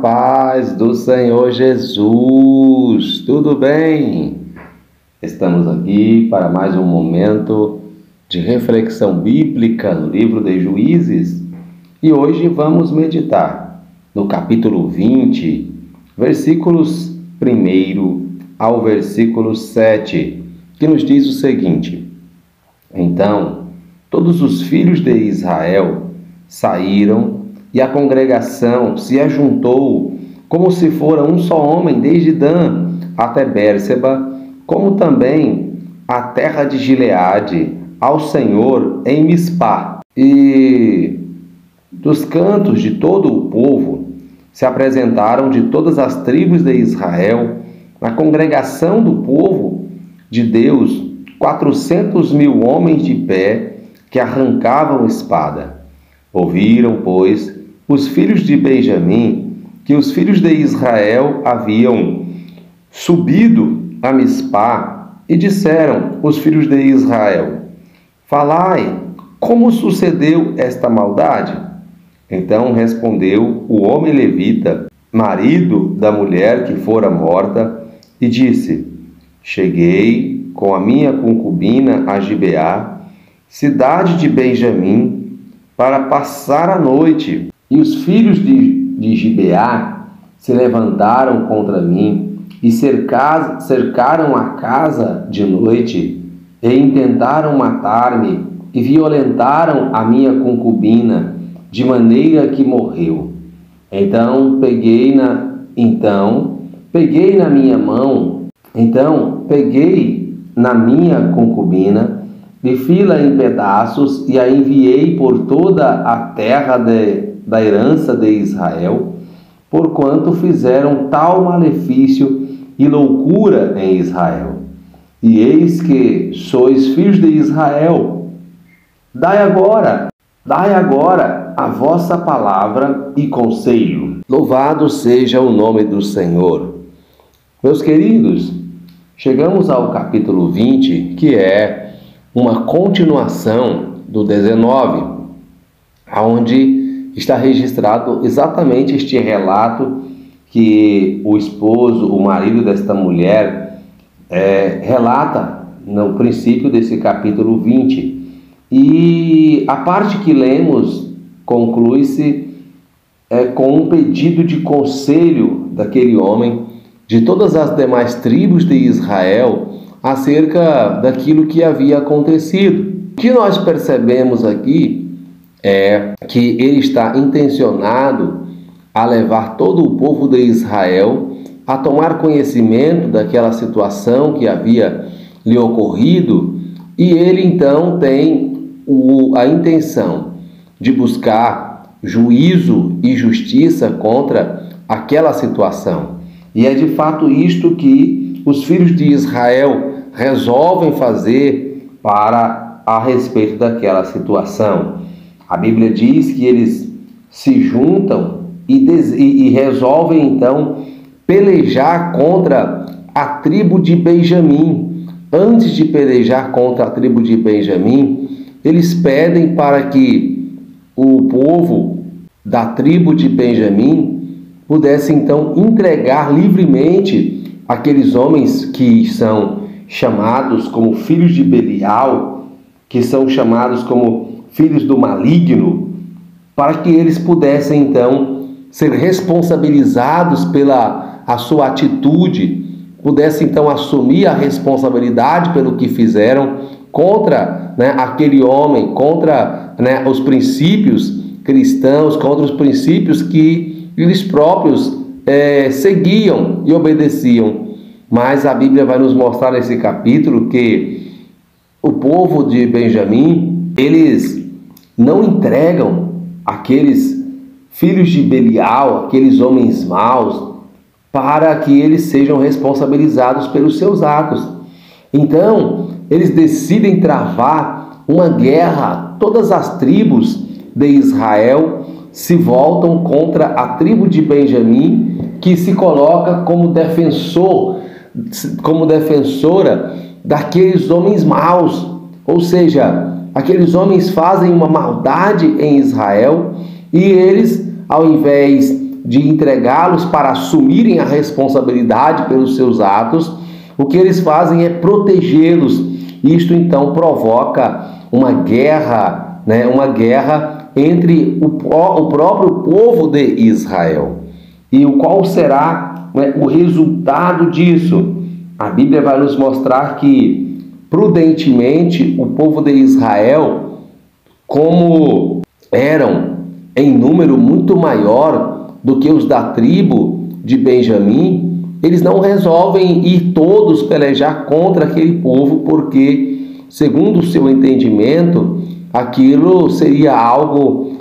paz do Senhor Jesus, tudo bem? Estamos aqui para mais um momento de reflexão bíblica no livro de Juízes e hoje vamos meditar no capítulo 20, versículos 1 ao versículo 7, que nos diz o seguinte: Então, todos os filhos de Israel saíram e a congregação se ajuntou como se fora um só homem, desde Dan até Bérseba, como também a terra de Gileade, ao Senhor em Mispá. E dos cantos de todo o povo se apresentaram de todas as tribos de Israel, na congregação do povo de Deus, 400.000 homens de pé que arrancavam espada. Ouviram, pois, os filhos de Benjamim que os filhos de Israel haviam subido a Mispá e disseram os filhos de Israel: Falai, como sucedeu esta maldade? Então respondeu o homem levita, marido da mulher que fora morta, e disse: Cheguei com a minha concubina a Gibeá, cidade de Benjamim, para passar a noite. E os filhos de Gibeá se levantaram contra mim e cercaram a casa de noite e intentaram matar-me e violentaram a minha concubina, de maneira que morreu. Então peguei na minha concubina e fi-la em pedaços e a enviei por toda a terra da herança de Israel, porquanto fizeram tal malefício e loucura em Israel. E eis que sois filhos de Israel. Dai agora a vossa palavra e conselho. Louvado seja o nome do Senhor. Meus queridos, chegamos ao capítulo 20, que é uma continuação do 19, onde está registrado exatamente este relato que o esposo, o marido desta mulher, relata no princípio desse capítulo 20. E a parte que lemos conclui-se com um pedido de conselho daquele homem, de todas as demais tribos de Israel, acerca daquilo que havia acontecido. O que nós percebemos aqui é que ele está intencionado a levar todo o povo de Israel a tomar conhecimento daquela situação que havia lhe ocorrido, e ele então tem a intenção de buscar juízo e justiça contra aquela situação. E é de fato isto que os filhos de Israel resolvem fazer a respeito daquela situação. A Bíblia diz que eles se juntam e resolvem então pelejar contra a tribo de Benjamim. Antes de pelejar contra a tribo de Benjamim, eles pedem para que o povo da tribo de Benjamim pudesse então entregar livremente aqueles homens que são chamados como filhos de Belial, que são chamados como filhos do maligno, para que eles pudessem então ser responsabilizados pela a sua atitude, pudessem então assumir a responsabilidade pelo que fizeram contra aquele homem, contra os princípios cristãos, contra os princípios que eles próprios seguiam e obedeciam. Mas a Bíblia vai nos mostrar nesse capítulo que o povo de Benjamim, eles não entregam aqueles filhos de Belial, aqueles homens maus, para que eles sejam responsabilizados pelos seus atos. Então, eles decidem travar uma guerra. Todas as tribos de Israel se voltam contra a tribo de Benjamim, que se coloca como defensora daqueles homens maus. Ou seja, aqueles homens fazem uma maldade em Israel e eles, ao invés de entregá-los para assumirem a responsabilidade pelos seus atos, o que eles fazem é protegê-los. Isto então provoca uma guerra, uma guerra entre o próprio povo de Israel. E qual será o resultado disso? A Bíblia vai nos mostrar que, prudentemente, o povo de Israel, como eram em número muito maior do que os da tribo de Benjamim, eles não resolvem ir todos pelejar contra aquele povo, porque, segundo o seu entendimento, aquilo seria algo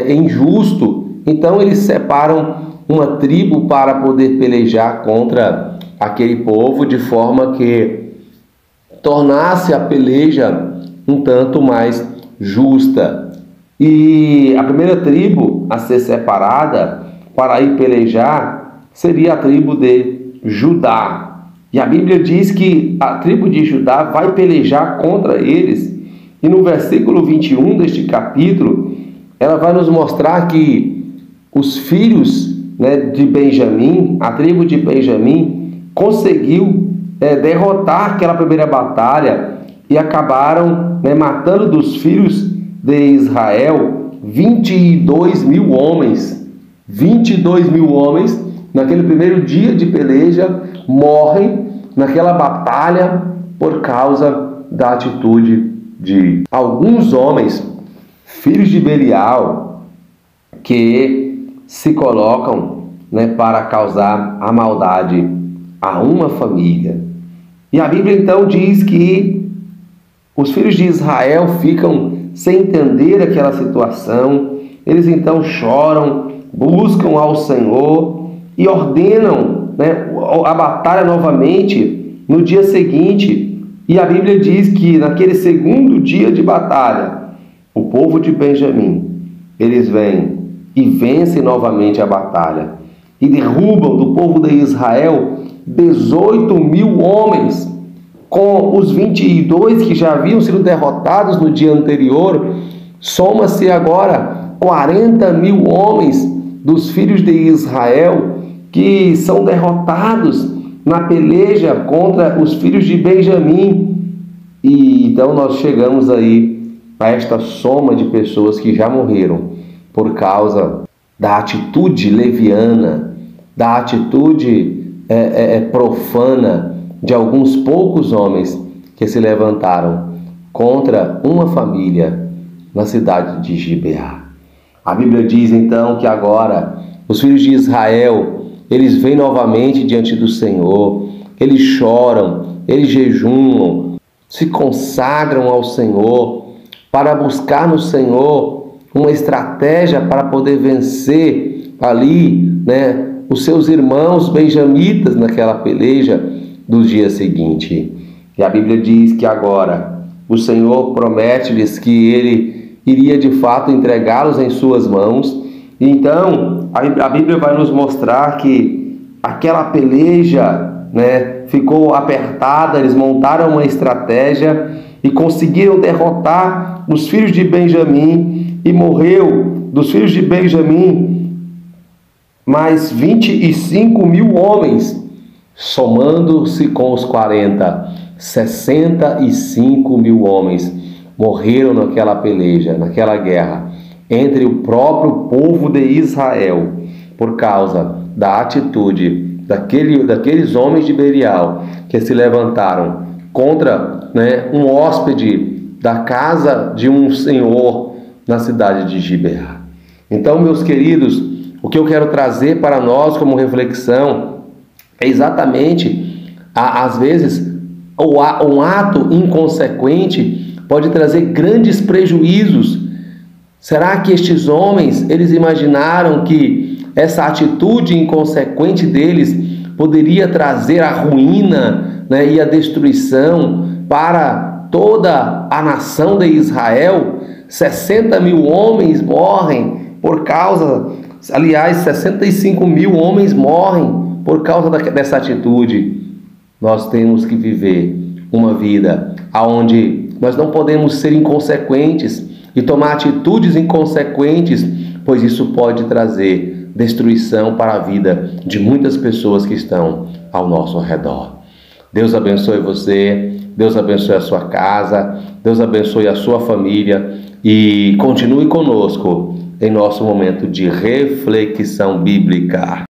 injusto. Então eles separam uma tribo para poder pelejar contra aquele povo, de forma que tornasse a peleja um tanto mais justa. E a primeira tribo a ser separada para ir pelejar seria a tribo de Judá. E a Bíblia diz que a tribo de Judá vai pelejar contra eles. E no versículo 21 deste capítulo, ela vai nos mostrar que os filhos de Benjamim, a tribo de Benjamim, conseguiu derrotar aquela primeira batalha e acabaram matando dos filhos de Israel 22 mil homens. 22 mil homens, naquele primeiro dia de peleja, morrem naquela batalha por causa da atitude de alguns homens, filhos de Belial, que se colocam para causar a maldade a uma família. E a Bíblia então diz que os filhos de Israel ficam sem entender aquela situação. Eles então choram, buscam ao Senhor e ordenam a batalha novamente no dia seguinte. E a Bíblia diz que naquele segundo dia de batalha, o povo de Benjamim, eles vêm e vencem novamente a batalha e derrubam do povo de Israel 18 mil homens, com os 22 que já haviam sido derrotados no dia anterior. Soma-se agora 40 mil homens dos filhos de Israel que são derrotados na peleja contra os filhos de Benjamim. E então nós chegamos aí a esta soma de pessoas que já morreram por causa da atitude leviana, da atitude profana de alguns poucos homens que se levantaram contra uma família na cidade de Gibeá. A Bíblia diz então que agora os filhos de Israel, eles vêm novamente diante do Senhor, eles choram, eles jejuam, se consagram ao Senhor para buscar no Senhor uma estratégia para poder vencer ali, os seus irmãos benjamitas naquela peleja do dia seguinte. E a Bíblia diz que agora o Senhor promete-lhes que Ele iria de fato entregá-los em suas mãos. E então a Bíblia vai nos mostrar que aquela peleja ficou apertada. Eles montaram uma estratégia e conseguiram derrotar os filhos de Benjamim, e morreu dos filhos de Benjamim mais 25 mil homens, somando-se com os 40, 65 mil homens morreram naquela peleja, naquela guerra entre o próprio povo de Israel, por causa da atitude daqueles homens de Belial que se levantaram contra um hóspede da casa de um senhor na cidade de Gibeá. Então, meus queridos, o que eu quero trazer para nós como reflexão é exatamente, às vezes, um ato inconsequente pode trazer grandes prejuízos. Será que estes homens, eles imaginaram que essa atitude inconsequente deles poderia trazer a ruína e a destruição para toda a nação de Israel? 60 mil homens morrem por causa, aliás, 65 mil homens morrem por causa dessa atitude. Nós temos que viver uma vida onde nós não podemos ser inconsequentes e tomar atitudes inconsequentes, pois isso pode trazer destruição para a vida de muitas pessoas que estão ao nosso redor. Deus abençoe você, Deus abençoe a sua casa, Deus abençoe a sua família e continue conosco em nosso momento de reflexão bíblica.